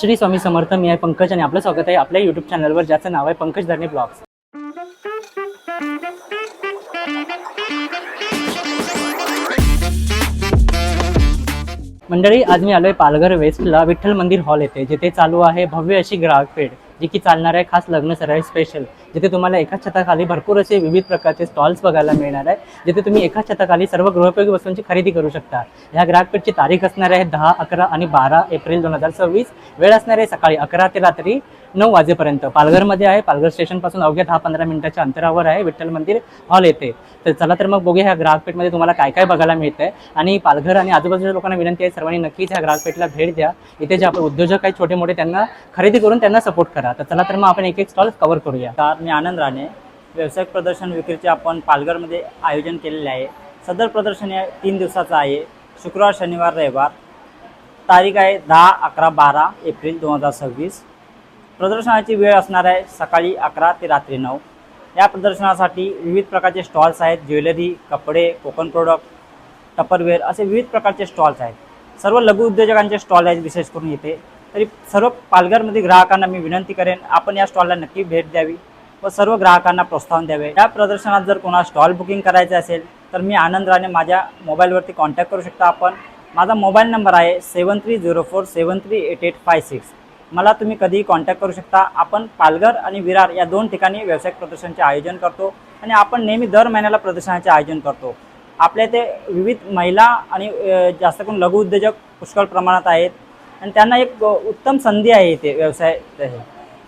श्री स्वामी समर्थ. मी आहे पंकज आणि आपलं स्वागत आहे आपल्या यूट्यूब चॅनलवर, ज्याचं नाव आहे पंकज धरणे ब्लॉग्स. मंडळी, आज मी आलोय पालघर वेस्टला विठ्ठल मंदिर हॉल येथे, जिथे चालू आहे भव्य अशी ग्राहक पेठ, जी की चालणार आहे खास लग्न सराई स्पेशल. जिथे तुम्हाला एकाच छताखाली भरपूर असे विविध प्रकारचे स्टॉल्स बघायला मिळणार आहे, जिथे तुम्ही एकाच छताखाली सर्व गृहोपयोगी वस्तूंची खरेदी करू शकता. ह्या ग्राहक पेठची तारीख असणार आहे 10, 11 आणि 12 एप्रिल 2026. वेळ असणार आहे सकाळी 11 ते रात्री 9 वाजेपर्यंत. पालघरमध्ये आहे. पालघर स्टेशनपासून अवघ्या 10-15 मिनिटाच्या अंतरावर आहे विठ्ठल मंदिर हॉल येथे. तर चला तर मग बघूया ह्या ग्राहक पेठमध्ये तुम्हाला काय काय बघायला मिळतंय. आणि पालघर आणि आजूबाजूच्या लोकांना विनंती आहे, सर्वांनी नक्कीच ह्या ग्राहक पेठला भेट द्या. इथे जे आपण उद्योजक आहेत छोटे मोठे, त्यांना खरेदी करून त्यांना सपोर्ट करा. तर चला तर मग आपण एक एक स्टॉल कव्हर करूया. मी आनंद राणे. व्यावसायिक प्रदर्शन विक्रीचे आपण पालघरमध्ये आयोजन केलेले आहे. सदर प्रदर्शन 3 दिवसाचं आहे. शुक्रवार, शनिवार, रविवार. तारीख आहे 10, 11, 12 एप्रिल 2026. प्रदर्शनाची वेळ असणार आहे सकाळी 11 ते रात्री 9. या प्रदर्शनासाठी विविध प्रकारचे स्टॉल्स आहेत. ज्वेलरी, कपडे, कोकण प्रोडक्ट, टपरवेअर असे विविध प्रकारचे स्टॉल्स आहेत. सर्व लघु उद्योजकांचे स्टॉल आहेत विशेष करून इथे. तरी सर्व पालघरमधील ग्राहकांना मी विनंती करेन, आपण या स्टॉलला नक्की भेट द्यावी व सर्व ग्राहकांना प्रोत्साहन द्यावे. या प्रदर्शनात जर कोणा स्टॉल बुकिंग करायचे असेल तर मी आनंद राणे माझ्या मोबाईलवरती कॉन्टॅक्ट करू शकता आपण. माझा मोबाईल नंबर आहे 7304738856. मला तुम्ही कधीही कॉन्टॅक्ट करू शकता. आपण पालघर आणि विरार या 2 ठिकाणी व्यावसायिक प्रदर्शनाचे आयोजन करतो आणि आपण नेहमी दर महिन्याला प्रदर्शनाचे आयोजन करतो. आपल्या इथे विविध महिला आणि जास्त करून लघु उद्योजक पुष्कळ प्रमाणात आहेत आणि त्यांना एक उत्तम संधी आहे इथे व्यवसाय.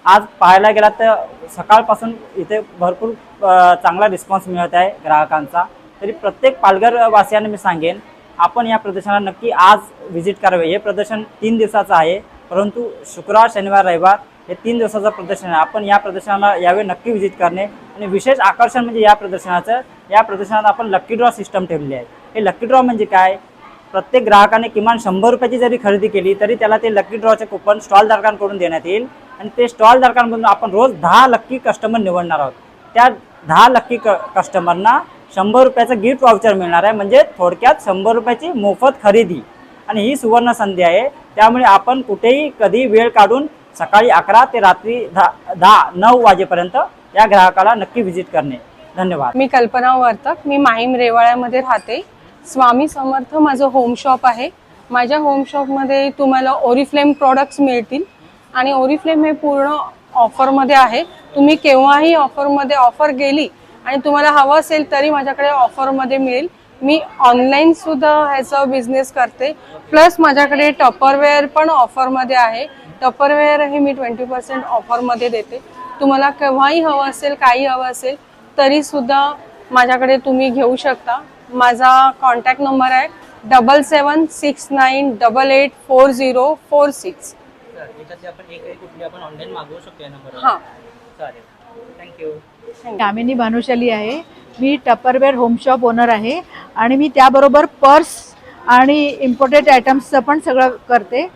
आज पाहायला गेला तर सकाळपासून इथे भरपूर चांगला रिस्पॉन्स मिळत आहे ग्राहकांचा. तरी प्रत्येक पालघरवासियांना मी सांगेन, आपण या प्रदर्शनाला नक्की आज व्हिजिट करावे. हे प्रदर्शन 3 दिवसाचं आहे, परंतु शुक्रवार, शनिवार, रविवार हे 3 दिवसाचं प्रदर्शन आहे. आपण या प्रदर्शनाला यावे नक्की व्हिजिट करणे. आणि विशेष आकर्षण म्हणजे या प्रदर्शनात आपण लक्की ड्रॉ सिस्टम ठेवली आहे. हे लक्की ड्रॉ म्हणजे काय? प्रत्येक ग्राहकाने किमान 100 रुपयाची जरी खरेदी केली तरी त्याला ते लक्की ड्रॉचे कुपन स्टॉलधारकांकडून देण्यात येईल आणि ते स्टॉलधारकांकडून आपण रोज 10 लक्की कस्टमर निवडणार आहोत. त्या 10 लक्की कस्टमरना 100 रुपयाचं गिफ्ट वाउचर मिळणार आहे. म्हणजे थोडक्यात 100 रुपयाची मोफत खरेदी. आणि ही सुवर्ण संधी आहे. त्यामुळे आपण कुठेही कधी वेळ काढून सकाळी 11 ते रात्री 9 वाजेपर्यंत या ग्राहकाला नक्की व्हिजिट करणे. धन्यवाद. मी कल्पना वर्तक. मी माहीम रेवाळ्यामध्ये राहते. स्वामी समर्थ माझं होम शॉप आहे. माझ्या होम शॉपमध्ये तुम्हाला ओरिफ्लेम प्रोडक्ट्स मिळतील आणि ओरिफ्लेम हे पूर्ण ऑफरमध्ये आहे. तुम्ही केव्हाही ऑफर गेली आणि तुम्हाला हवं असेल तरी माझ्याकडे ऑफरमध्ये मिळेल. मी ऑनलाईन सुद्धा ह्याचा बिझनेस करते. प्लस माझ्याकडे टपरवेअर पण ऑफरमध्ये आहे. टपरवेअर हे मी 20% ऑफरमध्ये देते. तुम्हाला केव्हाही हवं असेल, काही हवं असेल तरी सुद्धा माझ्याकडे तुम्ही घेऊ शकता. माझा कॉन्टॅक्ट नंबर आहे 7769884046. हां, थँक्यू. कामिनी भानुशाली आहे. मी टपरवेअर होम शॉप ओनर आहे आणि मी त्याबरोबर पर्स आणि इम्पोर्टेड आयटम्सचं पण सगळं करते.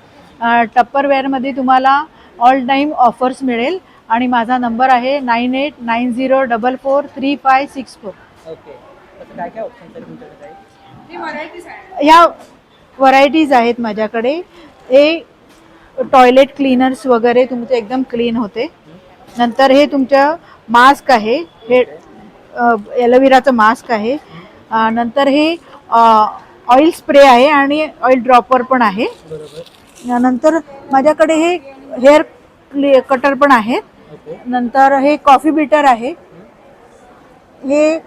टपरवेअरमध्ये तुम्हाला ऑल टाईम ऑफर्स मिळेल आणि माझा नंबर आहे 9890443564. ओके. काय काय ऑप्शन आहे तुमच्याकडे? ह्या व्हरायटीज आहेत माझ्याकडे. हे टॉयलेट क्लीनर्स वगैरे तुमचं एकदम क्लीन होते. नंतर हे तुमचं मास्क आहे. हे एलोवेराचं मास्क आहे. नंतर हे ऑइल स्प्रे आहे आणि ऑइल ड्रॉपर पण आहे. नंतर माझ्याकडे हे हेअर कटर पण आहेत. नंतर हे कॉफी बीटर आहे. हे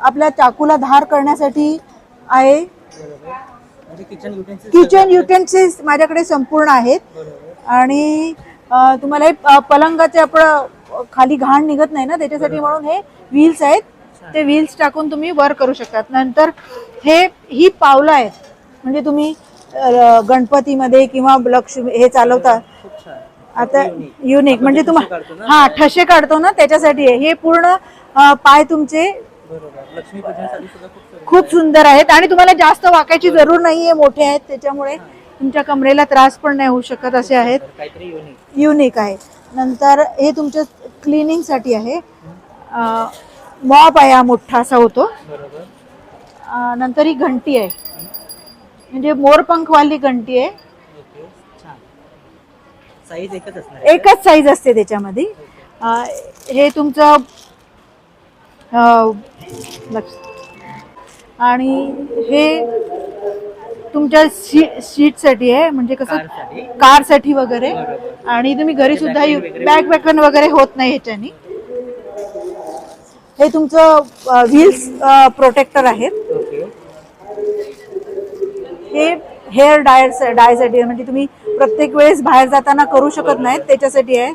आपल्या चाकूला धार करण्यासाठी आहे. किचन युटेन्सिल्स माझ्याकडे संपूर्ण आहेत. आणि तुम्हाला हे पलंगाचे आपण खाली घाण निघत नाही ना, त्याच्यासाठी म्हणून हे व्हील्स आहेत. ते व्हील्स टाकून तुम्ही वर करू शकतात. नंतर ही पावलं आहेत, म्हणजे तुम्ही गणपतीमध्ये किंवा लक्ष्मी हे चालवता. आता युनिक म्हणजे तुम्हाला ठसे काढतो ना, त्याच्यासाठी आहे. हे पूर्ण पाय तुमचे खूप सुंदर आहेत आणि तुम्हाला जास्त वाकायची जरूर नाहीये. मोठे आहेत त्याच्यामुळे तुमच्या कमरेला त्रास पण नाही होऊ शकत असे आहेत. युनिक आहे. नंतर हे तुमच्या क्लिनिंगसाठी आहे. मॉप आहे, हा मोठा असा होतो. नंतर ही घंटी आहे, म्हणजे मोरपंखवाली घंटी आहे. साईज एकच असणार आहे. एकच साईज असते त्याच्यामध्ये. हे तुमचं आणि हे तुमच्या सीटसाठी आहे, म्हणजे कसं कारसाठी. कारसाठी वगैरे. बरोबर. आणि तुम्ही घरी सुद्धा Back pain वगैरे बॅक पॅकन वगैरे होत नाही ह्याच्यानी. हे तुमचं व्हील्स प्रोटेक्टर आहेत. ओके. हे हेअर डायसाठी, म्हणजे तुम्ही प्रत्येक वेळेस बाहेर जाताना करू शकत नाहीत त्याच्यासाठी आहे.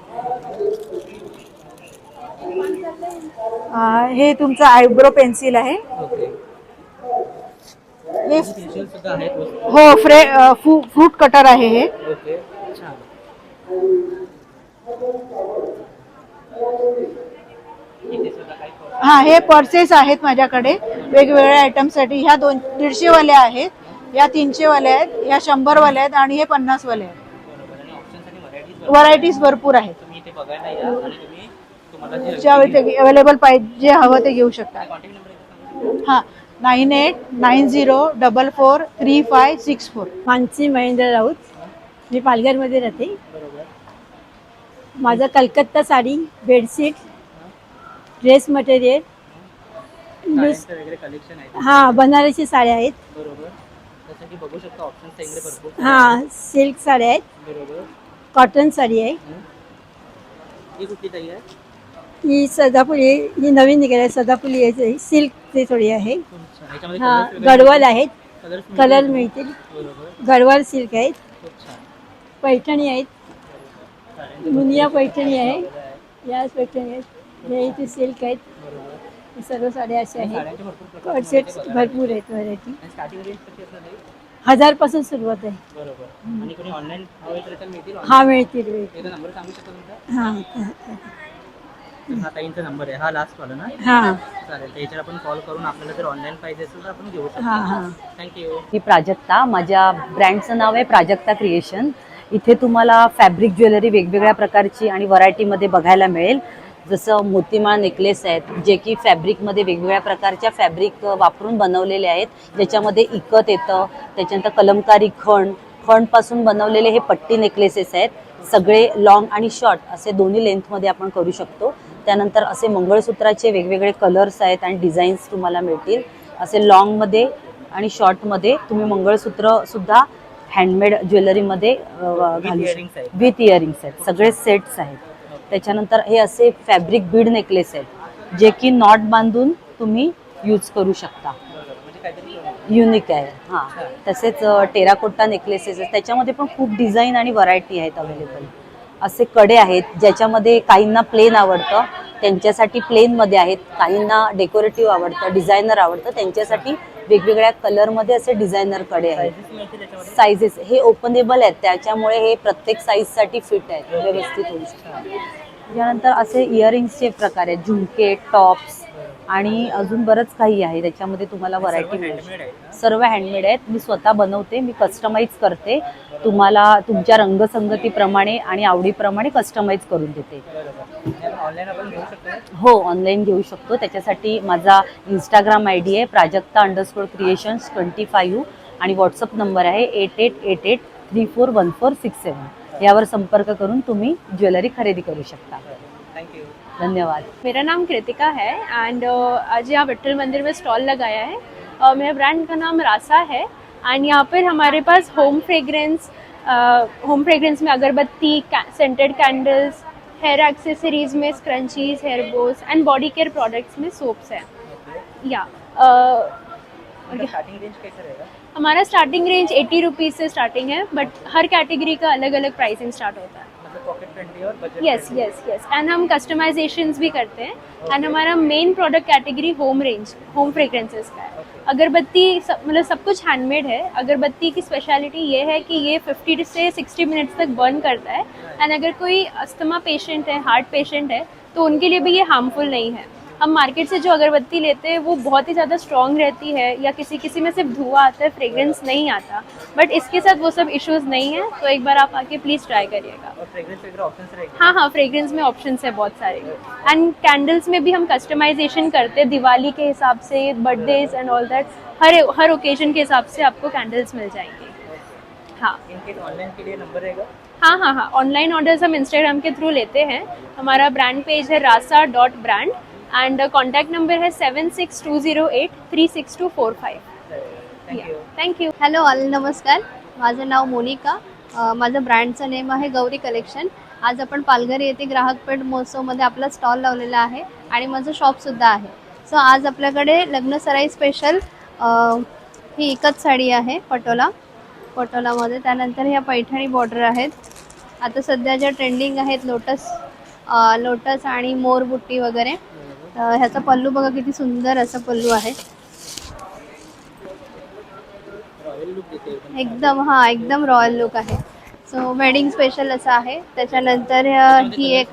हे तुमचं आयब्रो पेन्सिल आहे. ओके. हे फेशियल सुद्धा आहेत वस्तू. हो फ्रूट कटर आहे हे. ओके. छान. इथे सुद्धा काही purse. हा, हे पर्सेस आहेत माझ्याकडे वेगवेगळ्या आयटमसाठी. ह्या 250 वाल्या आहेत, या 300 वाल्या आहेत, ह्या 100 वाल्या आहेत आणि हे 50 वाले आहेत. बरोबर. आणि ऑप्शन्स आणि व्हरायटीज भरपूर आहेत. तुम्ही इथे बघायला या आणि तुम्ही तुम्हाला जे ज्यावेळी अवेलेबल पाहिजे, जे हवं ते घेऊ शकता. कॉन्टॅक्ट नंबर हा, 9890343564. मानसी महेंद्र राऊत. मी पालघरमध्ये राहते. बरोबर. माझं Calcutta sari, bedsheet, dress material, साड्यांचं वगैरे कलेक्शन आहे. हां बनारसी साड्या आहेत. बरोबर. जसं की बघू शकता ऑप्शन्स इकडे भरपूर. हां सिल्क साड्या आहेत, बरोबर. कॉटन साडी आहे. ही कुठली ताई आहे? ही सदाफुली, ही नवीन निघाली आहे सदाफुली आहे, सिल्कची थोडी आहे. खूप छान. ह्याच्यामध्ये हां colours वगैरे गडवाल आहेत, colours कलर मिळतील? मिळतील. बरोबर. गडवाल सिल्क आहेत, खूप छान. पैठणी आहेत, साड्यांचे मुनिया पैठणी आहे, भरपूर आहे. या पैठणी आहेत, हे इथे सिल्क आहेत. बरोबर. हे सर्व साड्या अशा आहेत. साड्यांचे भरपूर प्रकार कॉट सेट्स भरपूर आहेत व्हरायटी. आणि स्टार्टिंग रेंज कशी असणार आहे? 1000 पासून सुरुवात आहे. बरोबर. आणि कोणी ऑनलाईन हवे तर मिळतील? हा मिळतील मिळतील. एकदा नंबर सांगू शकता तुमचा? हां हा ताईंचा नंबर आहे, हा लास्ट वाला ना? हां चालेल. तर याच्यावर आपण कॉल करून आपल्याला जर ऑनलाईन पाहिजे असेल तर आपण घेऊ शकतो. हां हां. थँक्यू. मी प्राजक्ता, माझ्या ब्रँडचं नाव आहे प्राजक्ता क्रिएशन. इथे तुम्हाला फॅब्रिक ज्वेलरी वेगवेगळ्या प्रकारची आणि व्हरायटीमध्ये बघायला मिळेल. जसं मोतीमाळ नेकलेस आहेत, जे की फॅब्रिकमध्ये वेगवेगळ्या प्रकारच्या फॅब्रिक वापरून बनवलेले आहेत, ज्याच्यामध्ये इकत येतं. त्याच्यानंतर कलमकारी खणपासून बनवलेले हे पट्टी नेकलेसेस आहेत. सगळे लॉंग आणि शॉर्ट असे दोन्ही लेंथमध्ये आपण करू शकतो. त्यानंतर असे मंगळसूत्राचे वेगवेगळे कलर्स आहेत आणि डिझाईन्स तुम्हाला मिळतील. असे लॉंगमध्ये आणि शॉर्टमध्ये तुम्ही मंगळसूत्र सुद्धा हँडमेड ज्वेलरीमध्ये घालू earrings आहेत. शकता. विथ इयरिंग्स आहेत, सगळे सेट्स आहेत. त्याच्यानंतर हे असे फॅब्रिक बीड नेकलेस आहेत, जे की नॉट बांधून तुम्ही यूज करू शकता. म्हणजे काहीतरी युनिक आहे. हां, तसेच टेराकोटा नेकलेसेस आहेत, त्याच्यामध्ये पण खूप डिझाईन आणि व्हरायटी आहेत अवेलेबल. असे कडे आहेत, ज्याच्यामध्ये काहींना प्लेन आवडतं त्यांच्यासाठी प्लेनमध्ये आहेत, काहींना डेकोरेटिव्ह आवडतं, डिझायनर आवडतं त्यांच्यासाठी वेगवेगळ्या कलरमध्ये असे डिझायनर कडे आहेत. साईजेस मिळतील त्याच्यामध्ये? साईजेस हे ओपनेबल आहेत, त्याच्यामुळे हे प्रत्येक साईजसाठी फिट आहेत, व्यवस्थित होऊ शकतात. त्यानंतर असे इयरिंग्सचे प्रकार आहेत, झुमके, टॉप्स आणि अजून बरंच काही आहे. त्याच्यामध्ये तुम्हाला व्हरायटी मिळेल. हँडमेड आहे ना? सर्व हँडमेड आहेत. मी स्वतः बनवते, मी कस्टमाइज करते. तुम्हाला तुमच्या रंगसंगतीप्रमाणे आणि आवडीप्रमाणे कस्टमाइज करून देते. बरोबर. ऑनलाईन आपण घेऊ शकतो? हो, ऑनलाईन घेऊ शकतो. त्याच्यासाठी माझा इंस्टाग्राम ID आहे प्राजक्ता_creations25 आणि व्हॉट्सअप नंबर आहे 8888341467. यावर संपर्क करून तुम्ही ज्वेलरी खरेदी करू शकता. थँक्यू. धन्यवाद. मेरा नाम कृतिका है एंड आज यहाँ विट्ठल मंदिर में स्टॉल लगाया है. मेरे ब्रांड का नाम रासा है एंड यहाँ पर हमारे पास होम फ्रेग्रेंस में अगरबत्ती, सेंटेड कैंडल्स, हेयर एक्सेसरीज में scrunchies, hair bows and body care products में सोप्स है. या स्टार्टिंग रेंज कैसे रहेगा? हमारा स्टार्टिंग रेंज 80 रुपीज़ से स्टार्टिंग है, बट हर कैटेगरी का अलग अलग प्राइसिंग स्टार्ट होता है. मतलब पॉकेट फ्रेंडली और budget yes yes yes and हम कस्टमाइजेशंस भी करते हैं. एंड हमारा main product category home fragrances का है. अगरबत्ती मतलब सब कुछ हैंडमेड है. अगरबत्ती की स्पेशलिटी ये है कि ये 50 से 60 मिनट्स तक बर्न करता है. एंड अगर कोई अस्थमा पेशेंट है, हार्ट पेशेंट है, तो उनके लिए भी ये हार्मफुल नहीं है. हम मार्केट से जो अगरबत्ती लेते हैं वो बहुत ही ज़्यादा स्ट्रॉन्ग रहती है, या किसी में सिर्फ धुआं आता है, फ्रेग्रेंस नहीं आता. बट इसके साथ वो सब इश्यूज नहीं है. तो एक बार आप आके प्लीज़ ट्राई करिएगा. और फ्रेग्रेंस वगैरह ऑप्शंस रहेंगे? हाँ, फ्रेग्रेंस में ऑप्शंस है बहुत सारे. एंड कैंडल्स में भी हम कस्टमाइजेशन करते हैं दिवाली के हिसाब से, बर्थडेज एंड ऑल दैट. हर ओकेजन के हिसाब से आपको कैंडल्स मिल जाएंगे. हाँ, इनके ऑनलाइन के लिए नंबर रहेगा? हाँ हाँ हाँ, ऑनलाइन ऑर्डर्स हम इंस्टाग्राम के थ्रू लेते हैं। हमारा ब्रांड पेज है rasa.brand एंड कॉन्टैक्ट नंबर है 7620836245। थँक्यू। हॅलो ऑल, नमस्कार. माझं नाव मोनिका. माझं ब्रँडचं नेम आहे गौरी कलेक्शन. आज आपण पालघर येथे ग्राहक पेठ महोत्सवमध्ये आपला स्टॉल लावलेला आहे आणि माझं शॉपसुद्धा आहे. सो आज आपल्याकडे लग्न सराई स्पेशल ही एकच साडी आहे पटोलामध्ये. त्यानंतर ह्या पैठणी बॉर्डर आहेत. आता सध्या ज्या ट्रेंडिंग आहेत लोटस आणि मोर बुट्टी वगैरे. ह्याचा पल्लू बघा किती सुंदर असा पल्लू आहे. एकदम रॉयल लुक आहे. सो वेडिंग स्पेशल असं आहे. त्याच्यानंतर ही एक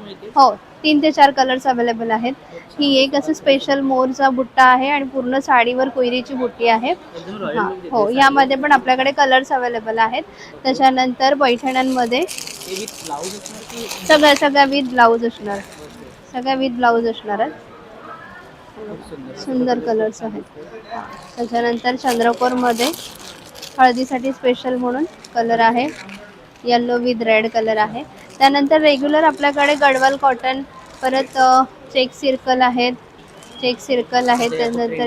3 ते 4 कलर्स अवेलेबल आहेत. ही एक असं स्पेशल मोरचा बुट्टा आहे आणि पूर्ण साडीवर कोयरीची बुट्टी आहे. यामध्ये पण आपल्याकडे कलर्स अवेलेबल आहेत. त्याच्यानंतर पैठण्यांमध्ये सगळ्या विथ ब्लाऊज असणार. आहेत. सुंदर कलर्स आहेत. त्याच्यानंतर चंद्रकोरमध्ये हळदीसाठी स्पेशल म्हणून कलर आहे. येलो विथ रेड कलर आहे. त्यानंतर रेग्युलर आपल्याकडे गडवाल कॉटन, परत चेक सर्कल आहेत. त्यानंतर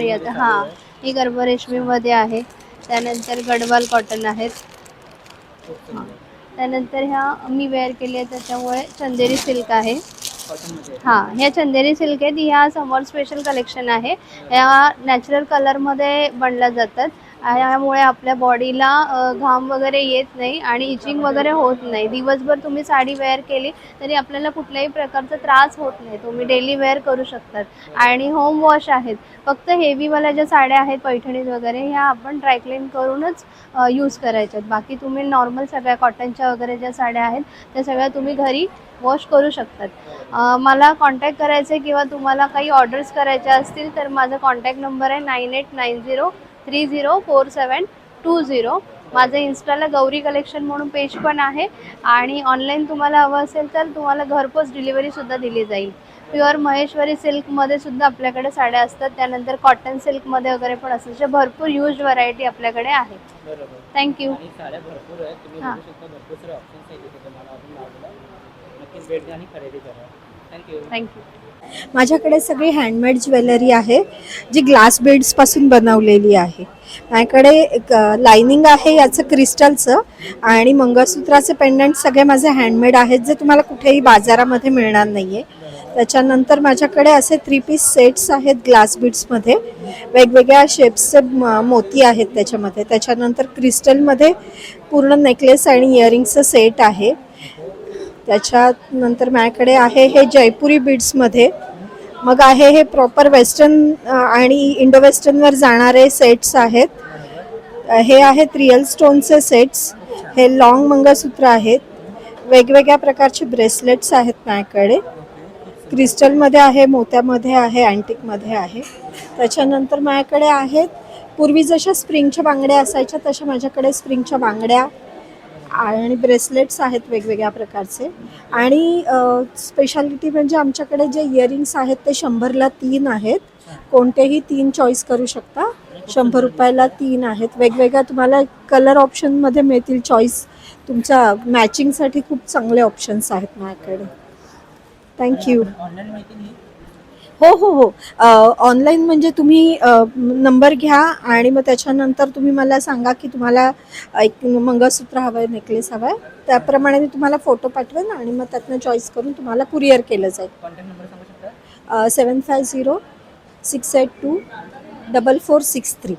ही गर्भ रेशमीमध्ये आहे. त्यानंतर गडवाल कॉटन आहेत. त्यानंतर ह्या मी वेअर केली आहे त्याच्यामुळे चंदेरी सिल्क आहे. ह्या चंदेरी सिल्क आहेत. ह्या समर स्पेशल कलेक्शन आहे. ह्या नॅचरल कलरमध्ये बनल्या जातात. यामुळे आपल्या बॉडीला घाम वगैरे येत नाही आणि इचिंग वगैरे होत नाही. दिवसभर तुम्ही साडी वेअर केली तरी आपल्याला कुठल्याही प्रकारचा त्रास होत नाही. तुम्ही डेली वेअर करू शकतात. आणि होम वॉश आहेत. फक्त हेवीवाल्या ज्या साड्या आहेत पैठणीज वगैरे ह्या आपण ड्रायक्लीन करूनच यूज करायच्यात. बाकी तुम्ही नॉर्मल सगळ्या कॉटनच्या वगैरे ज्या साड्या आहेत त्या सगळ्या तुम्ही घरी वॉश करू शकतात. मला कॉन्टॅक्ट करायचे किंवा तुम्हाला काही ऑर्डर्स करायच्या असतील तर माझा कॉन्टॅक्ट नंबर आहे 9890304720. माझं इन्स्टाला गौरी कलेक्शन म्हणून पेज पण आहे. आणि ऑनलाईन तुम्हाला हवं असेल तर तुम्हाला घरपोच डिलिव्हरीसुद्धा दिली जाईल. प्युअर महेश्वरी सिल्कमध्ये सुद्धा आपल्याकडे साड्या असतात. त्यानंतर कॉटन सिल्कमध्ये वगैरे पण असतात. अशा भरपूर यूज व्हरायटी आपल्याकडे आहे. थँक्यू. थँक्यू. माझ्याकडे सगळी हँडमेड ज्वेलरी आहे जी ग्लास बीड्सपासून बनवलेली आहे. माझ्याकडे एक लाइनिंग आहे याचं क्रिस्टलचं आणि मंगळसूत्राचे पेंडंट सगळे माझे हँडमेड आहेत जे तुम्हाला कुठेही बाजारामध्ये मिळणार नाही आहे. त्याच्यानंतर माझ्याकडे असे 3 पीस सेट्स आहेत ग्लास बीड्समध्ये. वेगवेगळ्या शेप्सचे मोती आहेत त्याच्यामध्ये. त्याच्यानंतर क्रिस्टलमध्ये पूर्ण नेकलेस आणि इयरिंगचं सेट आहे. त्याच्यानंतर माझ्याकडे आहे हे जयपुरी बीड्समध्ये. मग आहे हे प्रॉपर वेस्टर्न आणि इंडो वेस्टर्नवर जाणारे सेट्स आहेत. हे आहेत रिअल स्टोनचे सेट्स. हे लॉंग मंगळसूत्र आहेत. वेगवेगळ्या प्रकारचे ब्रेसलेट्स आहेत माझ्याकडे. क्रिस्टलमध्ये आहे, मोत्यामध्ये आहे, अँटिकमध्ये आहे. त्याच्यानंतर माझ्याकडे आहेत पूर्वी जशा स्प्रिंगच्या बांगड्या असायच्या तशा माझ्याकडे स्प्रिंगच्या बांगड्या आणि ब्रेसलेट्स आहेत वेगवेगळ्या प्रकारचे. आणि स्पेशालिटी म्हणजे आमच्याकडे जे इयरिंग्स आहेत ते 100ला 3 आहेत. कोणतेही 3 चॉईस करू शकता. 100 रुपयाला 3 आहेत. वेगवेगळ्या तुम्हाला कलर ऑप्शनमध्ये मिळतील. चॉईस तुमच्या मॅचिंगसाठी खूप चांगले ऑप्शन्स आहेत माझ्याकडे. थँक्यू. हो. ऑनलाईन म्हणजे तुम्ही नंबर घ्या आणि मग त्याच्यानंतर तुम्ही मला सांगा की तुम्हाला एक मंगळसूत्र हवं आहे, नेकलेस हवा आहे. त्याप्रमाणे मी तुम्हाला फोटो पाठवेन आणि मग त्यातनं चॉईस करून तुम्हाला कुरिअर केलं जाईल. 7506824463.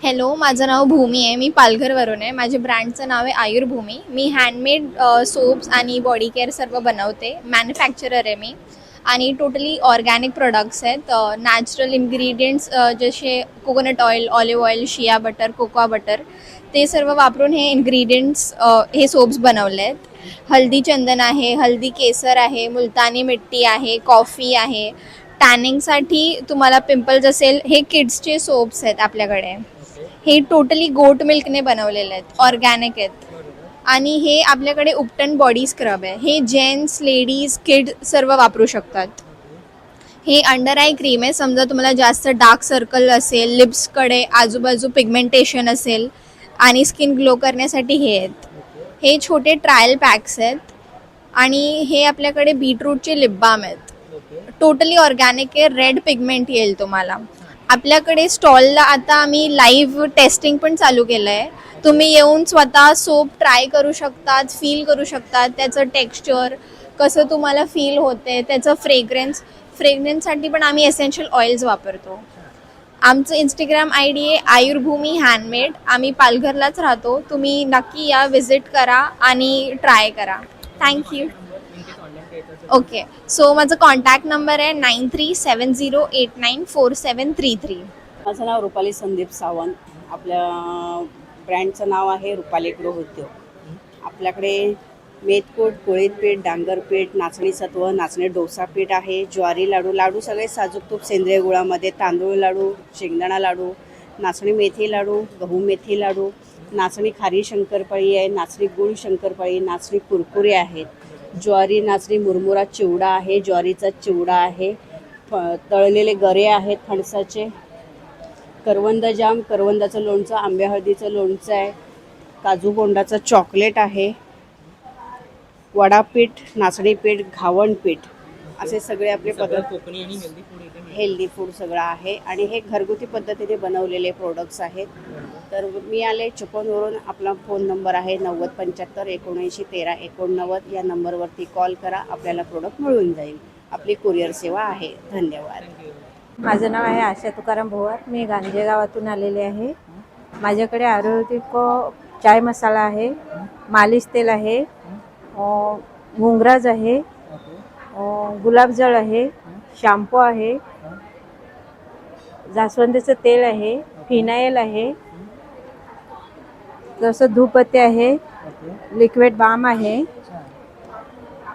हॅलो, माझं नाव भूमी आहे. मी पालघरवरून आहे. माझ्या ब्रँडचं नाव आहे आयुर्भूमी. मी हँडमेड सोप्स आणि बॉडी केअर सर्व बनवते. मॅन्युफॅक्चरर आहे मी. आणि टोटली ऑर्गॅनिक प्रोडक्ट्स आहेत. नॅचरल इन्ग्रेडियंट्स जसे coconut oil, olive oil, shea butter, cocoa butter ते सर्व वापरून हे इन्ग्रेडियंट्स हे सोप्स बनवले आहेत. हल्दी चंदन आहे, हल्दी केसर आहे, मुलतानी मिट्टी आहे, कॉफी आहे. टॅनिंगसाठी तुम्हाला पिंपल्स असेल हे किड्सचे सोप्स आहेत आपल्याकडे. हे टोटली गोट मिल्कने बनवलेले आहेत, ऑर्गॅनिक आहेत. आणि हे आपल्याकडे उपटन बॉडी स्क्रब आहे. हे जेंट्स, लेडीज, किड सर्व वापरू शकतात. हे अंडर आय क्रीम आहे. समजा तुम्हाला जास्त डार्क सर्कल असेल, लिप्सकडे आजूबाजू पिगमेंटेशन असेल आणि स्किन ग्लो करण्यासाठी हे आहेत. हे छोटे ट्रायल पॅक्स आहेत आणि हे आपल्याकडे बीटरूटचे लिप बाम आहेत. टोटली ऑर्गॅनिक आहे. रेड पिगमेंट येईल तुम्हाला. आपल्याकडे स्टॉलला आता आम्ही लाईव्ह टेस्टिंग पण चालू केलं आहे. तुम्ही येऊन स्वतः सोप ट्राय करू शकतात, फील करू शकतात, त्याचं टेक्स्चर कसं तुम्हाला फील होते, त्याचं फ्रेग्रन्ससाठी पण आम्ही एसेन्शियल ऑइल्स वापरतो. आमचं इंस्टाग्राम ID आहे आयुर्भूमी हँडमेड. आम्ही पालघरलाच राहतो. तुम्ही नक्की या, विजिट करा आणि ट्राय करा. थँक्यू. ओके, सो माझं कॉन्टॅक्ट नंबर आहे 9370894733. माझं नाव रुपाली संदीप सावंत. आपल्या ब्रँडचं नाव आहे रुपाली गृह उद्योग. आपल्याकडे मेथकूट, कुळीत पीठ, डांगर पीठ, नाचणी सत्व, नाचणी डोसा पीठ आहे, ज्वारी लाडू सगळे साजूक तूप सेंद्रिय गुळामध्ये, तांदूळ लाडू, शेंगदाणा लाडू, नाचणी मेथी लाडू, गहू मेथी लाडू, नाचणी खारी शंकरपाळी आहे, नाचणी गुळ शंकरपाळी, नाचणी कुरकुरे आहेत, ज्वारी नाचणी मुरमुरा चिवडा आहे, ज्वारीचा चिवडा आहे, तळलेले गरे आहेत फणसाचे, करवंद जाम, करवंदाचं लोणचं, आंब्या हळदीचं लोणचं आहे, काजू बोंडाचं चॉकलेट आहे, वडापीठ, नाचणी पीठ, घावण पीठ असे सगळे आपले पदार्थ, कोकणी आणि हेल्दी फूड इथे मिळतं. हेल्दी फूड सगळं आहे आणि हे घरगुती पद्धतीने बनवलेले प्रोडक्ट्स आहेत. तर मी आले चिपळूणवरून. आपला फोन नंबर आहे 9075 7913 89. या नंबरवरती कॉल करा, आपल्याला प्रोडक्ट मिळून जाईल. आपली कुरिअर सेवा आहे. धन्यवाद. माझं नाव आहे आशा तुकाराम भोवार. मी गांजे गावातून आलेले आहे. माझ्याकडे आयुर्वेदिक चाय मसाला आहे, मालिश तेल आहे, घुंगराज आहे, गुलाबजळ आहे, शॅम्पू आहे, जास्वंदीचं तेल आहे, फिनाईल आहे, जसं धूपपत्ती आहे, लिक्विड बाम आहे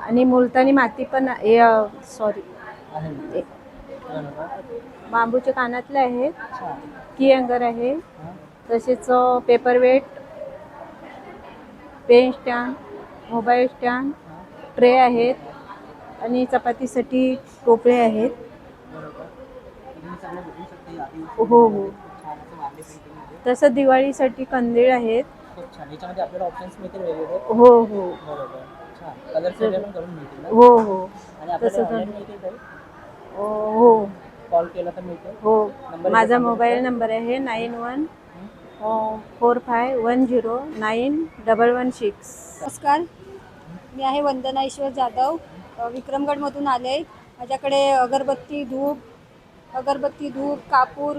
आणि मुलतानी माती पण बांबूचे कानातले आहेत, की अंगर आहे, तसेच paperweight, pen stand, mobile stand, tray आहेत आणि चपातीसाठी टोपळे आहेत. हो हो. तसं दिवाळीसाठी कंदील आहेत. याच्यामध्ये आपल्याला ऑप्शन्स मिळतील वेगवेगळे. हो हो कलर्स वगैरे पण करून मिळतील ना? हो हो. आणि आपल्याला तसं online मिळतील काही? हो कॉल केला तर मिळतील? हो. नंबर माझा सांगू मोबाईल शकता? नंबर आहे 9145109116. नमस्कार, मी आहे वंदना ईश्वर जाधव, विक्रमगडमधून आले. माझ्याकडे अगरबत्ती धूप, कापूर,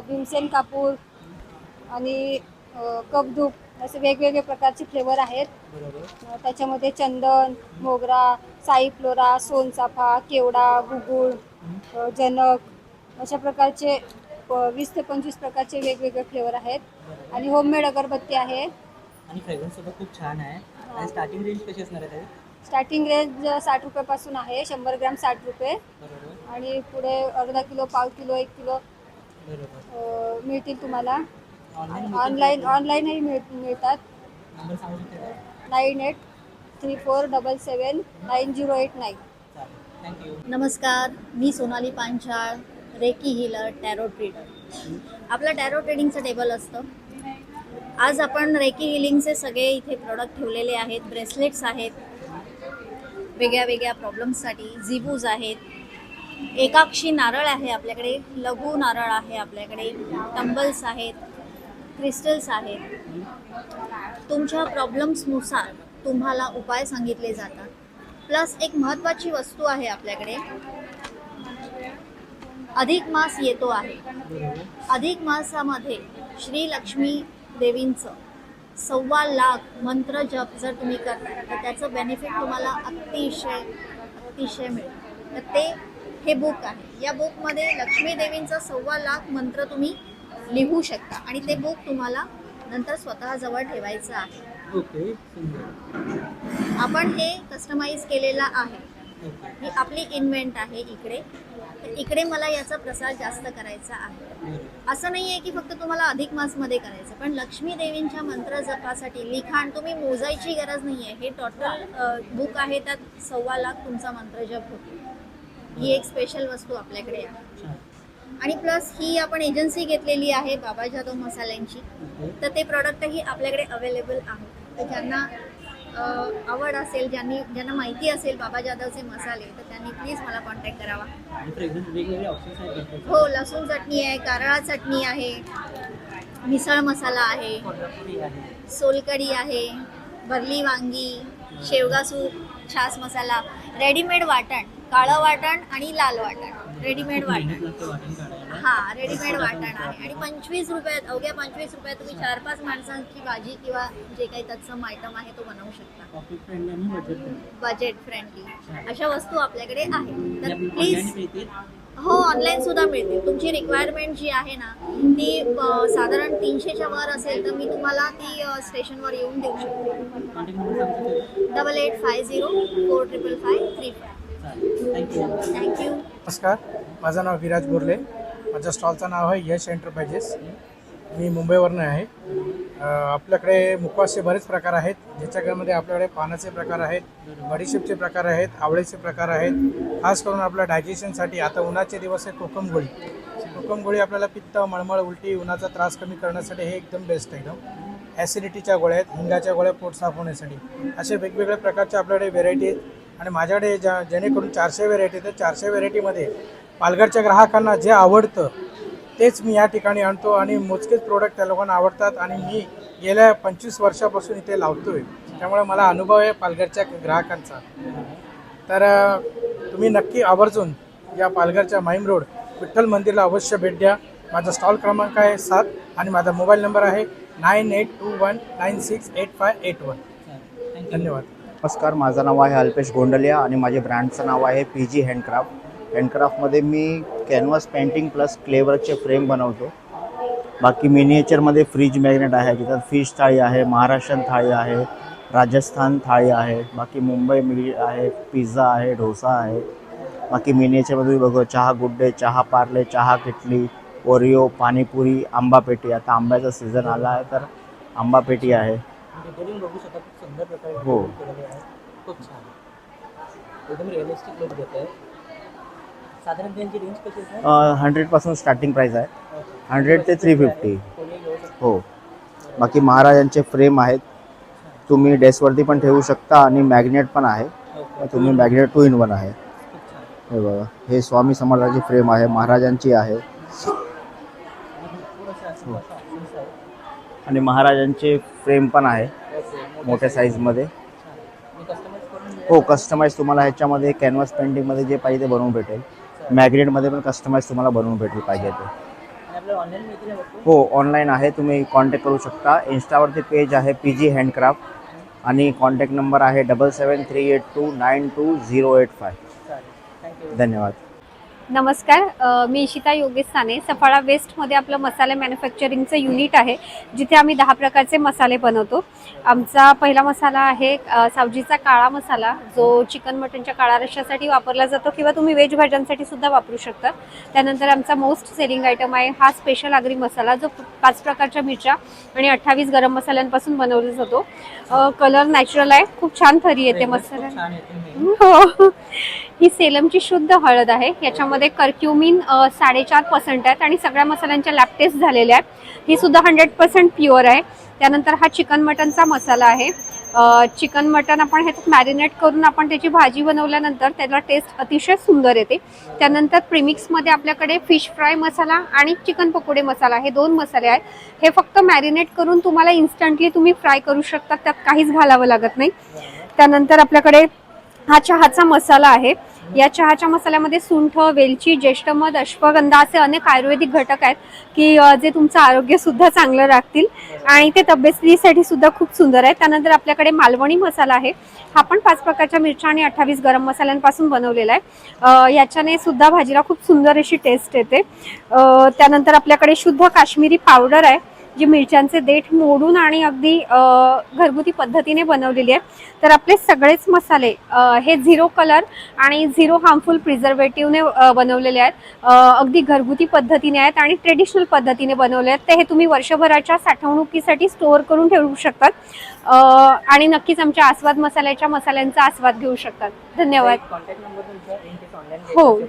भीमसेन कापूर आणि कप धूप असे वेगवेगळे प्रकारचे फ्लेवर आहेत. त्याच्यामध्ये चंदन, मोगरा, साई फ्लोरा, सोनचाफा, केवडा, गुगुळ, जनक अशा प्रकारचे 20 ते 25 प्रकारचे वेगवेगळे फ्लेवर आहेत. आणि होममेड अगरबत्ती आहे. आणि फ्रेग्रन्स सुद्धा खूप छान आहे. आणि स्टार्टिंग रेंज कशी असणार आहे? स्टार्टिंग रेंज 60 रुपयापासून आहे. 100 ग्रॅम 60 रुपये बरोबर आणि पुढे अर्धा किलो, पाव किलो, 1 किलो बरोबर. मिळतील तुम्हाला. ऑनलाईन ऑनलाईनही मिळतात. नंबर सांगू शकता का? 9834779089. थँक्यू. नमस्कार, मी Sonali Panchal, reiki healer, tarot trader. आपलं टॅरो ट्रेडिंगचं टेबल असतं. आज आपण रेकी हिलिंगचे सगळे इथे प्रोडक्ट ठेवलेले आहेत. ब्रेसलेट्स आहेत वेगळ्या वेगळ्या प्रॉब्लेम्ससाठी, जिबूज आहेत, एकाक्षी नारळ आहे आपल्याकडे, लघु नारळ आहे आपल्याकडे, टंबल्स आहेत, क्रिस्टल्स आहेत. तुमच्या प्रॉब्लेम्सनुसार तुम्हाला उपाय सांगितले जातात. प्लस एक महत्त्वाची वस्तू आहे आपल्याकडे, अधिक मास येतो आहे. अधिक मासामध्ये श्री लक्ष्मी देवींचं 1.25 लाख मंत्र जप जर तुम्ही करता तर त्याचं बेनिफिट तुम्हाला अतिशय मिळेल. तर हे बुक आहे. या बुकमध्ये लक्ष्मी देवींचा 1.25 लाख मंत्र तुम्ही लिहू शकता आणि ते बुक तुम्हाला नंतर स्वतःजवळ ठेवायचं आहे. ओके. आपण हे कस्टमाइज केलेलं आहे. ही आपली इन्व्हेंट आहे इकडे. तर इकडे मला याचा प्रसार जास्त करायचा आहे. असं नाही आहे की फक्त तुम्हाला अधिक मासमध्ये करायचं, पण लक्ष्मी देवींच्या मंत्र जपासाठी लिखाण तुम्ही मोजायची गरज नाही आहे. हे टोटल बुक आहे, त्यात 1.25 लाख तुमचा मंत्र जप होतो. ही एक स्पेशल वस्तू आपल्याकडे आहे. आणि प्लस ही आपण एजन्सी घेतलेली आहे बाबा जाधव मसाल्यांची, तर ते प्रॉडक्टही आपल्याकडे अवेलेबल आहे. तर ज्यांना आवड असेल, ज्यांना माहिती असेल बाबा जाधवचे मसाले, तर त्यांनी प्लीज मला कॉन्टॅक्ट करावा. वेगवेगळे ऑप्शन्स आहेत. हो, लसूण चटणी आहे, कारळा चटणी आहे, मिसळ मसाला आहे, सोलकढी आहे, भरली वांगी, शेवगा सूप, छास मसाला, रेडीमेड वाटण, काळं वाटण आणि लाल वाटण, रेडीमेड वाटण. हां, रेडीमेड वाटण आहे. आणि 25 रुपयात, अवघ्या 25 रुपयात तुम्ही 4-5 माणसांची भाजी किंवा जे काही तत्सम आयटम आहे तो बनवू शकता. बजेट फ्रेंडली अशा वस्तू आपल्याकडे आहेत. तर प्लीज, हो, ऑनलाईन सुद्धा मिळतील. तुमची रिक्वायरमेंट जी आहे ना ती साधारण 300च्या वर असेल तर मी तुम्हाला ती स्टेशनवर येऊन देऊ शकते. 8850455535. थँक्यू. नमस्कार, माझं नाव विराज बोरले. माझ्या स्टॉलचं नाव आहे यश एंटरप्राइजेस. मी मुंबईवरून आहे. आपल्याकडे मुखवासचे बरेच प्रकार आहेत, ज्याच्यामध्ये आपल्याकडे पानाचे प्रकार आहेत, बडीशेपचे प्रकार आहेत, आवळेचे प्रकार आहेत. खास करून आपल्या डायजेशनसाठी आता उन्हाचे दिवस आहे कोकम गोळी आपल्याला पित्त, मळमळ, उलटी, उन्हाचा त्रास कमी करण्यासाठी हे एकदम बेस्ट आहे. एकदम ॲसिडिटीच्या गोळ्या आहेत, हिंगाच्या गोळ्या पोट साफ होण्यासाठी. असे वेगवेगळ्या प्रकारच्या आपल्याकडे व्हेरायटी आहेत. आणि माझ्याकडे जेणेकरून 400 व्हेरायटी, तर 400 व्हेरायटीमध्ये पालघरच्या ग्राहकांना जे आवडतं तेच मी या ठिकाणी आणतो आणि मोजकेच प्रोडक्ट त्या लोकांना आवडतात. आणि मी गेल्या 25 वर्षापासून इथे लावतो आहे, त्यामुळे मला अनुभव आहे पालघरच्या ग्राहकांचा. तर तुम्ही नक्की आवर्जून या पालघरच्या माहीम रोड विठ्ठल मंदिरला अवश्य भेट द्या. माझा स्टॉल क्रमांक आहे 7 आणि माझा मोबाईल नंबर आहे 9821968581. धन्यवाद. नमस्कार, माझं नाव आहे अल्पेश गोंडलिया आणि माझे ब्रँडचं नाव आहे PG हँडक्राफ्ट. हँडक्राफ्टमध्ये मी कॅनव्हास पेंटिंग प्लस क्लेवर्कचे फ्रेम बनवतो. बाकी मिनिएचरमध्ये फ्रीज मॅग्नेट आहे, तिथं फिश थाळी आहे, महाराष्ट्रीयन थाळी आहे, राजस्थान थाळी आहे, बाकी मुंबई मिरी आहे, पिझ्झा आहे, डोसा आहे. बाकी मिनिएचरमध्ये बघू चहा गुड्डे, चहा पार्ले, चहा किटली, ओरिओ, पाणीपुरी, आंबा पेटी. आता आंब्याचा सीझन आला आहे तर आंबा पेटी आहे. हो, खूप छान, एकदम रिअलिस्टिक लुक देत आहे. साधारण त्यांची रेंज कशी आहे? 100पासून स्टार्टिंग प्राईस आहे, 100 ते 350. हो, बाकी महाराजांचे फ्रेम आहेत, तुम्ही डेस्कवरती पण ठेवू शकता आणि मॅग्नेट पण आहे. तुम्ही मॅग्नेट 2 in 1 आहे. हे बघा, हे स्वामी समर्थाची फ्रेम आहे, महाराजांची आहे. आणि महाराजांचे फ्रेम पण आहे मोठ्या साईजमध्ये. हो, कस्टमाइज तुम्हाला ह्याच्यामध्ये कॅनव्हास पेंटिंगमध्ये जे पाहिजे ते बनवून भेटेल. मॅग्नेटमध्ये पण कस्टमाइज तुम्हाला बनवून भेटेल पाहिजे ते. हो, ऑनलाईन आहे, तुम्ही कॉन्टॅक्ट करू शकता. इंस्टावरती पेज आहे PG हँडक्राफ्ट आणि कॉन्टॅक्ट नंबर आहे 7738292085. धन्यवाद. नमस्कार, मी इशिता योगेश साने. सफाळा वेस्टमध्ये आपलं मसाले मॅन्युफॅक्चरिंगचं युनिट आहे, जिथे आम्ही 10 प्रकारचे मसाले बनवतो. आमचा पहिला मसाला आहे सावजीचा काळा मसाला, जो चिकन मटनच्या काळा रश्श्यासाठी वापरला जातो किंवा तुम्ही व्हेज भाज्यांसाठी सुद्धा वापरू शकता. त्यानंतर आमचा मोस्ट सेलिंग आयटम आहे हा स्पेशल आगरी मसाला, जो 5 प्रकारच्या मिरच्या आणि 28 गरम मसाल्यांपासून बनवला जातो. कलर नॅचरल आहे, खूप छान थरी येते मसाला. हो, ही सेलमची शुद्ध हळद आहे. याच्यामध्ये कर्क्युमिन 4.5% आहेत आणि सगळ्या मसाल्यांच्या लॅब टेस्ट झालेल्या आहेत. ही सुद्धा 100% प्युअर आहे. त्यानंतर हा चिकन मटनचा मसाला आहे. चिकन मटन आपण ह्याच्यात मॅरिनेट करून आपण त्याची भाजी बनवल्यानंतर त्याला टेस्ट अतिशय सुंदर येते. त्यानंतर प्रीमिक्समध्ये आपल्याकडे फिश फ्राय मसाला आणि चिकन पकोडे मसाला हे 2 मसाले आहेत. हे फक्त मॅरिनेट करून तुम्हाला इन्स्टंटली तुम्ही फ्राय करू शकता, त्यात काहीच घालावं लागत नाही. त्यानंतर आपल्याकडे हा चहाचा मसाला आहे. या चहाच्या मसाल्यामध्ये सुंठ, वेलची, ज्येष्ठ मध, अश्वगंधा असे अनेक आयुर्वेदिक घटक आहेत की जे तुमचं आरोग्य सुद्धा चांगलं राखतील आणि ते तब्येतीसाठी सुद्धा खूप सुंदर आहे. त्यानंतर आपल्याकडे मालवणी मसाला आहे. हा पण 5 प्रकारच्या मिरच्या आणि 28 गरम मसाल्यांपासून बनवलेला आहे. याच्याने सुद्धा भाजीला खूप सुंदर अशी टेस्ट येते. त्यानंतर आपल्याकडे शुद्ध काश्मीरी पावडर आहे, जी मिरच्यांचे देठ मोडून आणि अगदी घरगुती पद्धतीने बनवलेली आहे. तर आपले सगळेच मसाले हे 0 कलर आणि 0 हार्मफुल प्रिझर्वेटिव्हने बनवलेले आहेत. अगदी घरगुती पद्धतीने आहेत आणि ट्रेडिशनल पद्धतीने बनवले आहेत. ते हे तुम्ही वर्षभराच्या साठवणुकीसाठी स्टोअर करून ठेवू शकतात आणि नक्कीच आमच्या आस्वाद मसाल्यांचा आस्वाद घेऊ शकतात. धन्यवाद. हो,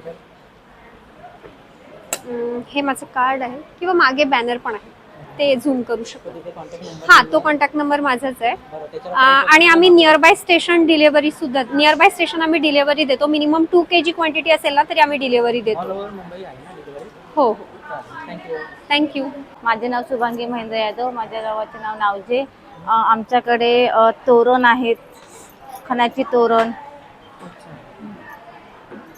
हे माझं कार्ड आहे किंवा मागे बॅनर पण आहे. ते झूम करू शकतो. तिथे कॉन्टॅक्ट नंबर हां, तो कॉन्टॅक्ट नंबर माझाच आहे. बरोबर, त्याच्यावर काही आणि आम्ही नियरबाय स्टेशन डिलिव्हरी सुद्धा, नियरबाय स्टेशन आम्ही डिलिव्हरी देतो. मिनिमम 2 kg क्वांटिटी असेल ना तरी आम्ही डिलिव्हरी ऑल देतो. ओव्हर मुंबई आहे ना डिलिव्हरी? हो हो, थँक्यू. थँक्यू. माझे नाव शुभांगी महेंद्र यादव, माझ्या गावाचे नाव नावजे. आमच्याकडे तोरण आहेत, खणाची तोरण.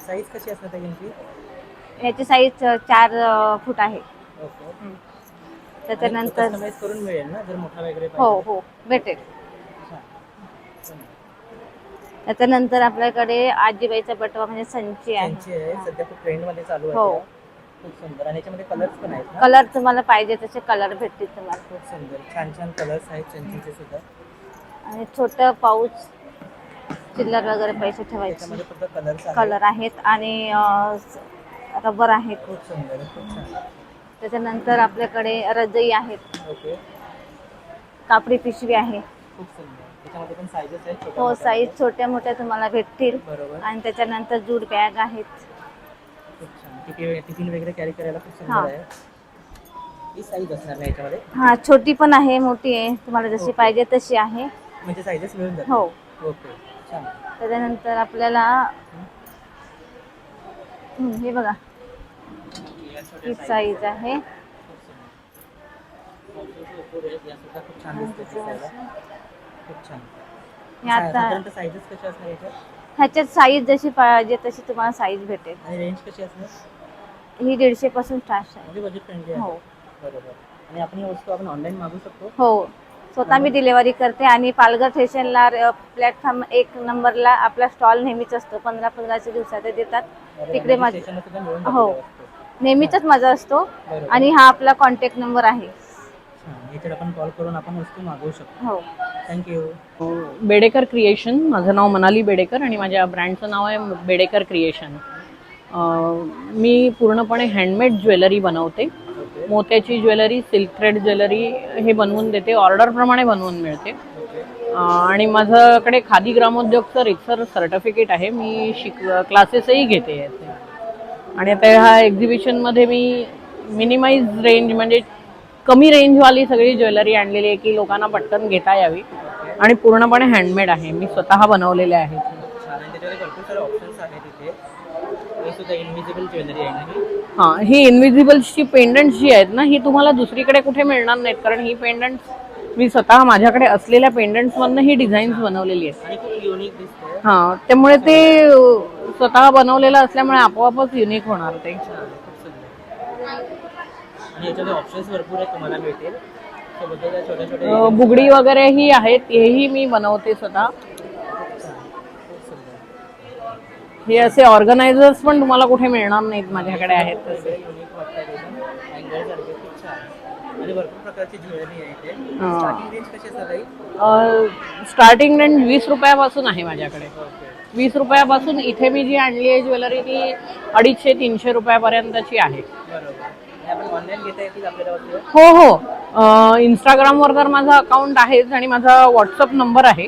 साईज कशी असणार त्यांची? याची साईज 4 फूट आहे. ओके. त्याच्यानंतर कस्टमाइज करून मिळेल ना जर मोठा वगैरे हो पाहिजे? हो भेटेल. त्याच्यानंतर आपल्याकडे आजीबाईचा बटवा म्हणजे संची आहे. त्यांची आहे, सध्या खूप ट्रेंड मध्ये चालू आहे. हो. खूप सुंदर. आणि याच्यामध्ये कलर्स पण आहेत ना? कलर तुम्हाला पाहिजे तसे कलर भेटतील तुम्हाला. खूप सुंदर, छान छान कलर्स आहेत चंचीचे सुद्धा. आणि छोटं पाऊच, चिल्लर वगैरे पैसे ठेवायचे त्याच्यामध्ये फक्त कलर्स आहेत. कलर आहेत. आणि रबर आहेत. खूप सुंदर, खूप छान. त्याच्यानंतर आपल्याकडे रजई आहेत, ओके. कापडी पिशवी आहे. खूप सुंदर. त्याच्यामध्ये पण साईजेस आहेत छोट्या हो, मोठ्या साईज वगैरे. छोट्या मोठ्या तुम्हाला भेटतील. बरोबर. आणि त्याच्यानंतर जूट बॅग आहेत. खूप छान. टिफिन वगैरे कॅरी करायला खूप सुंदर हां. आहे. ही साईज असणार ना याच्यामध्ये? हा, छोटी पण आहे, मोठी आहे, तुम्हाला जशी ओके. पाहिजे तशी आहे. म्हणजे साईजेस मिळून जातील? हो. ओके, छान. त्याच्यानंतर आपल्याला हे बघा, ही साईज आहे. खूप छान दिसते दिसायला. खूप छान. हे आता साधारणतः साईजेस कशा असणार याच्यात? ह्याच्यात साईज जशी पाहिजे तशी तुम्हाला साईज भेटेल. आणि रेंज कशी असणार? ही 150 पासून स्टार्ट आहे. म्हणजे बजेट फ्रेंडली आहे. हो. बरोबर. आणि आपण ही वस्तू आपण ऑनलाईन मागवू शकतो? हो, स्वतः मी डिलिव्हरी करते. आणि पालघर स्टेशनला प्लॅटफॉर्म 1 नंबरला आपला स्टॉल नेहमीच असतो. 15-15 दिवसात देतात तिकडे. माझं स्टेशनला सुद्धा मिळून जातील हो, त्या वस्तू. नेहमीच माझा असतो. बरोबर. आणि हा आपला कॉन्टॅक्ट नंबर आहे. छान. याच्यात आपण कॉल करून आपण वस्तू मागवू शकतो. हो. थँक्यू. बेडेकर क्रिएशन, माझं नाव मनाली बेडेकर आणि माझ्या ब्रँडचं नाव आहे बेडेकर क्रिएशन. मी पूर्णपणे हँडमेड ज्वेलरी बनवते. मोत्याची ज्वेलरी, सिल्क थ्रेड ज्वेलरी हे बनवून देते, ऑर्डरप्रमाणे बनवून मिळते. आणि माझ्याकडे खादी ग्रामोद्योगचं रिक्सर सर्टिफिकेट आहे. मी क्लासेसही घेते याचे. आणि आता ह्या एक्झिबिशनमध्ये मी मिनिमाइज रेंज म्हणजे कमी रेंजवाली सगळी ज्वेलरी आणलेली आहे की लोकांना पटकन घेता यावी. आणि पूर्णपणे हँडमेड आहे, मी स्वतः बनवलेले आहेत. छान. आणि त्याच्यामध्ये भरपूर सारे ऑप्शन्स आहेत इथे. हे सुद्धा इनव्हिजिबल ज्वेलरी आहे ना ही? हां, ही इनव्हिजिबलची पेंडंट्स जी आहेत ना, ही तुम्हाला दुसरीकडे कुठे मिळणार नाहीत. कारण ही पेंडंट्स मी स्वतः माझ्याकडे असलेल्या पेंडंट्समधनं ही डिझाईन्स बनवलेली आहेत. आणि खूप युनिक दिसते. हां, त्यामुळे ते स्वतः बनवलेलं असल्यामुळे आपोआपच युनिक होणार ते. छान. खूप सुंदर. आणि याच्यामध्ये ऑप्शन्स भरपूर आहेत, तुम्हाला मिळतील. सोबतच या छोट्या छोट्या बुगडी वगैरे ही आहेत, हेही मी बनवते स्वतः. हे असे ऑर्गनायझर्स पण तुम्हाला कुठे मिळणार नाहीत, माझ्याकडे आहेत तसे. युनिक वाटतात एकदम. हँगर सारखे खूप छान. आणि भरपूर प्रकारची ज्वेलरी आहे इथे. हां. स्टार्टिंग रेंज कशी असतात ताई? स्टार्टिंग रेंज 20 रुपयापासून आहे माझ्याकडे. 20 रुपयापासून इथे मी जी आणली आहे ज्वेलरी ती 250-300 रुपयापर्यंतची आहे. बरोबर. आणि आपण ऑनलाईन घेता येतील आपल्याला वस्तू? हो हो, इंस्टाग्रामवर तर माझा अकाउंट आहेच आणि माझा व्हॉट्सअप नंबर आहे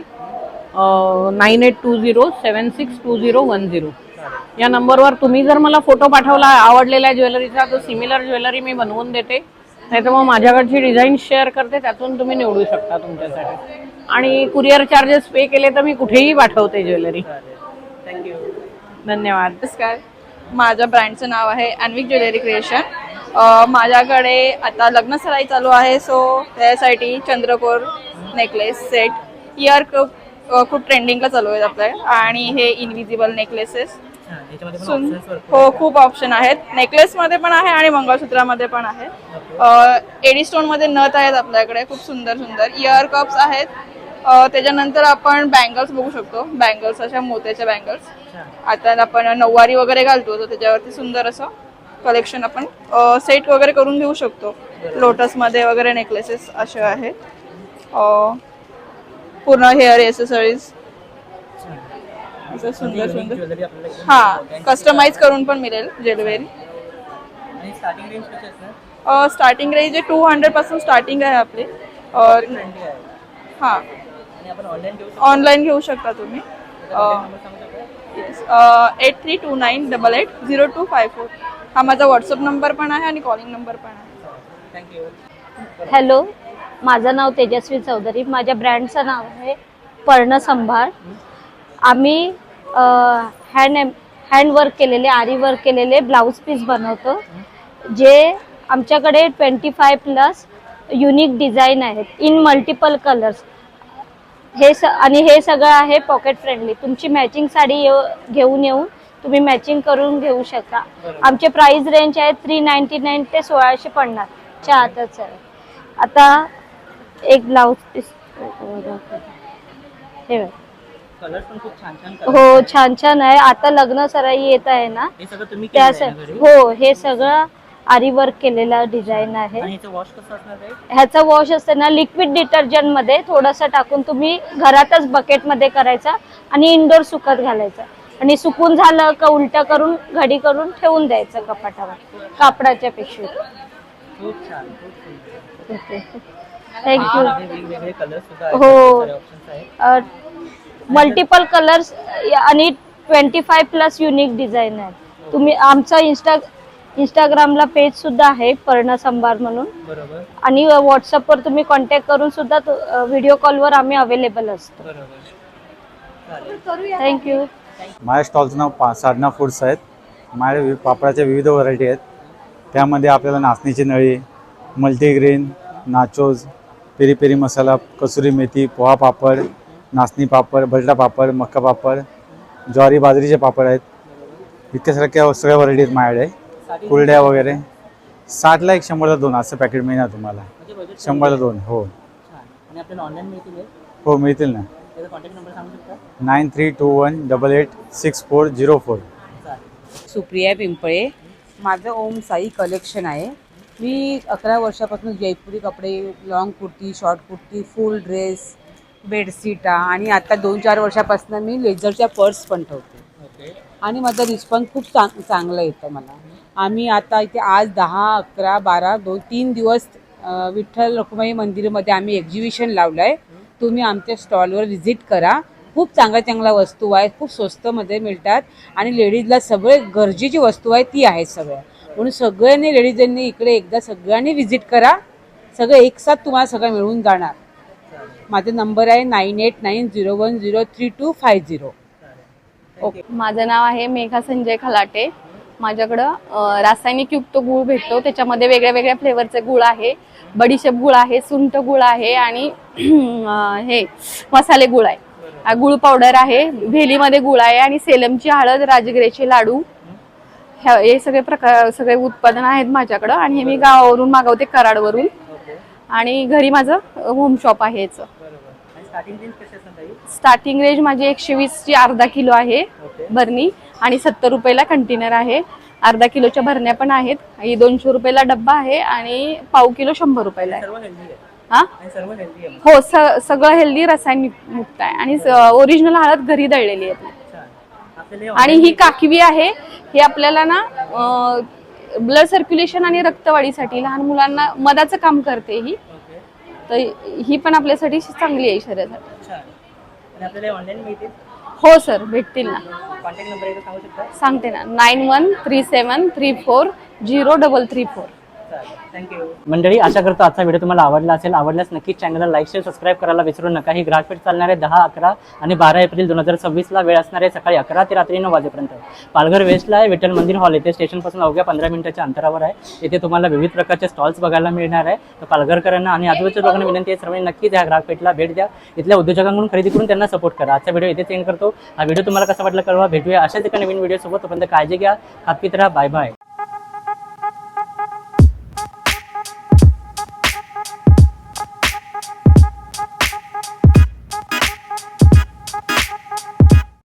9820762010. या नंबरवर तुम्ही जर मला फोटो पाठवला आवडलेल्या ज्वेलरीचा तर सिमिलर ज्वेलरी मी बनवून देते. नाही तर मग माझ्याकडची डिझाईन शेअर करते, त्यातून तुम्ही निवडू शकता तुमच्यासाठी. आणि कुरिअर चार्जेस पे केले तर मी कुठेही पाठवते ज्वेलरी. थँक्यू. धन्यवाद. नमस्कार, माझ्या ब्रँडचं नाव आहे अन्विक ज्वेलरी क्रिएशन. माझ्याकडे आता लग्नसराई चालू आहे, सो त्यासाठी चंद्रकोर नेकलेस सेट, इयर खूप ट्रेंडिंगला चालू आहेत आपल्याकडे. आणि हे इनव्हिजिबल नेकलेसेस. हो, खूप ऑप्शन आहेत. नेकलेसमध्ये पण आहे आणि मंगळसूत्रामध्ये पण आहे. एडी स्टोनमध्ये नथ आहेत आपल्याकडे, खूप सुंदर सुंदर. इयर कप्स आहेत. त्याच्यानंतर आपण बँगल्स बघू शकतो, बँगल्स अशा मोत्याच्या बँगल्स. आता आपण नऊवारी वगैरे घालतो तर त्याच्यावरती सुंदर असं कलेक्शन आपण सेट वगैरे करून घेऊ शकतो. लोटसमध्ये वगैरे नेकलेसेस असे आहेत. पूर्ण हेअर एक्सेसरीज असं सुंदर सुंदर. हां, कस्टमाइज करून पण मिळेल ज्वेलरी. आणि स्टार्टिंग रेंज कशी असणार? स्टार्टिंग रेंज 200 पासून स्टार्टिंग आहे आपली. हां, आणि आपण ऑनलाईन घेऊ शकतो? ऑनलाईन घेऊ शकता तुम्ही. 8329880254 हा माझा व्हॉट्सअप नंबर पण आहे आणि कॉलिंग नंबर पण आहे. थँक्यू. हॅलो, माझं नाव तेजस्वी चौधरी. माझ्या ब्रँडचं नाव आहे पर्ण संभार. आम्ही हँडवर्क केलेले, आरी वर्क केलेले ब्लाऊज पीस बनवतो, जे आमच्याकडे 25+ युनिक डिझाईन आहेत इन मल्टिपल कलर्स. आणि हे सगळं आहे पॉकेट फ्रेंडली. तुमची मॅचिंग साडी घेऊन येऊन तुम्ही मॅचिंग करून घेऊ शकता. आमचे प्राइस रेंज आहे 399 ते 1650 च्या आतच आहे. आता एक ब्लाऊज पीस हे कलर पण खूप छान छान हो, छान छान आहे. आता लग्न सराई येत आहे ना, हे सगळं तुम्ही त्यासाठी हो, हे सगळं आरी वर्क केलेला डिझाईन आहे. वॉश कसं असणार आहे? ह्याचा वॉश असते ना लिक्विड डिटर्जंट मध्ये थोडंसं टाकून तुम्ही घरातच बकेट मध्ये करायचा आणि इंडोर सुकत घालायचा आणि सुकून झालं का उलटा करून घडी करून ठेवून द्यायचं कपाटावर कापडाच्या पिशवीत. खूप छान. थँक्यू. वेगवेगळे कलर सुद्धा आहेत, हो, सारे ऑप्शन्स आहेत. मल्टिपल कलर्स आणि 25+ युनिक डिझाईन आहे. तुम्ही आमचा इंस्टाग्रामला पेज सुद्धा आहे पर्ण संभार म्हणून, बरोबर. आणि व्हॉट्सअपवर तुम्ही कॉन्टॅक्ट करून सुद्धा व्हिडिओ कॉलवर आम्ही अवेलेबल असतो. थँक्यू. माझ्या स्टॉलचं नाव साधना फूड्स आहेत. माझ्या पापडाच्या विविध व्हरायटी आहेत. त्यामध्ये आपल्याला नाचणीची नळी, मल्टीग्रेन, नाचोज, पेरी पेरी मसाला, कसुरी मेथी, पोहा पापड, नाचणी पापड, बटाटा पापड, मक्का पापड, ज्वारी बाजरीचे पापड आहेत. इतक्यासारख्या सगळ्या व्हरायटी आहेत माझ्याकडे. कुरड्या वगैरे 60ला 1, 100ला 2 असं पॅकेट मिळणार तुम्हाला. 100ला 2. हो. आणि आपल्याला ऑनलाईन मिळतील? हो, मिळतील ना. त्याचा कॉन्टॅक्ट नंबर सांगू शकता? 9321886404. सुप्रिया पिंपळे. माझं ओम साई कलेक्शन आहे. मी 11 वर्षापासून जयपुरी कपडे, long kurti, short kurti, full dress, बेडशीटा आणि आता 2-4 वर्षापासून मी लेझरच्या पर्स पण ठेवते. आणि माझा रिस्पॉन्स खूप चांगला येतो मला. आम्ही आता इथे आज 10, 11, 12, 3 दिवस विठ्ठल रखुमाई मंदिरामध्ये आम्ही एक्झिबिशन लावलं आहे. तुम्ही आमच्या स्टॉलवर व्हिजिट करा. खूप चांगल्या वस्तू आहेत, खूप स्वस्तमध्ये मिळतात आणि लेडीजला सगळे गरजेची वस्तू आहे ती आहेत सगळ्या. म्हणून सगळ्यांनी लेडीजांनी इकडे एकदा सगळ्यांनी व्हिजिट करा. सगळं एकसाथ तुम्हाला सगळं मिळून जाणार. माझा नंबर आहे 9890103250. ओके. माझं नाव आहे मेघा संजय खलाटे. माझ्याकडं रासायनिकयुक्त गूळ भेटतो. त्याच्यामध्ये वेगळ्या वेगळ्या फ्लेवरचे गूळ आहे. बडीशेप गूळ आहे, सुंठ गूळ आहे आणि हे मसाले गूळ आहे. गूळ पावडर आहे, भेलीमध्ये गूळ आहे आणि सेलमची हळद, राजगिऱ्याचे लाडू, हे सगळे उत्पादन आहेत माझ्याकडं. आणि हे मी गावावरून मागवते, कराडवरून. आणि घरी माझं होम शॉप आहे याचं. स्टार्टिंग रेंज माझी 120 ची अर्धा किलो आहे बरणी आणि 70 रुपयाला कंटेनर आहे. अर्धा किलोच्या भरण्या पण आहेत. 200 रुपयाला डब्बा आहे आणि पाव किलो 100 रुपयाला आहे. हो, सगळं हेल्दी, रासायनिक मुक्त आहे आणि ओरिजिनल हळद घरी दळलेली आहे. आणि ही काकवी आहे, ही आपल्याला ना ब्लड सर्क्युलेशन आणि रक्तवाढीसाठी, लहान मुलांना मधाचं काम करते ही. तर ही पण आपल्यासाठी चांगली आहे शरीरासाठी. हो सर, भेटतील ना. कॉन्टॅक्ट नंबर एकदा सांगू शकता? सांगते ना, 9137340334. थँक्यू. मंडळी, आशा करतो आजचा व्हिडिओ तुम्हाला आवडला असेल. आवडल्यास नक्कीच चॅनलला लाईक, शेअर, सबस्क्राईब करायला विसरू नका. ही ग्राहक पेठ चालणार आहे 10, 11 आणि 12 एप्रिल 2026ला. वेळ असणार आहे सकाळी 11 ते रात्री 9 वाजेपर्यंत. पालघर वेस्टला आहे, विठ्ठल मंदिर हॉल येथे. स्टेशनपासून अवघ्या 15 मिनिटाच्या अंतरावर आहे. इथे तुम्हाला विविध प्रकारचे स्टॉल्स बघायला मिळणार आहे. तर पालघरकरांना आणि आजूबाजूच्या लोकांना विनंती आहे, सर्वांनी नक्कीच या ग्राहक पेठला भेट द्या. इथल्या उद्योजकांकडून खरेदी करून त्यांना सपोर्ट करा. आजचा व्हिडिओ इथेच एंड करतो. हा व्हिडिओ तुम्हाला कसा वाटला कळवा. भेटूया अशाच एका नवीन व्हिडिओ सोबत. तोपर्यंत काळजी घ्या, हात पित राहा. Bye bye.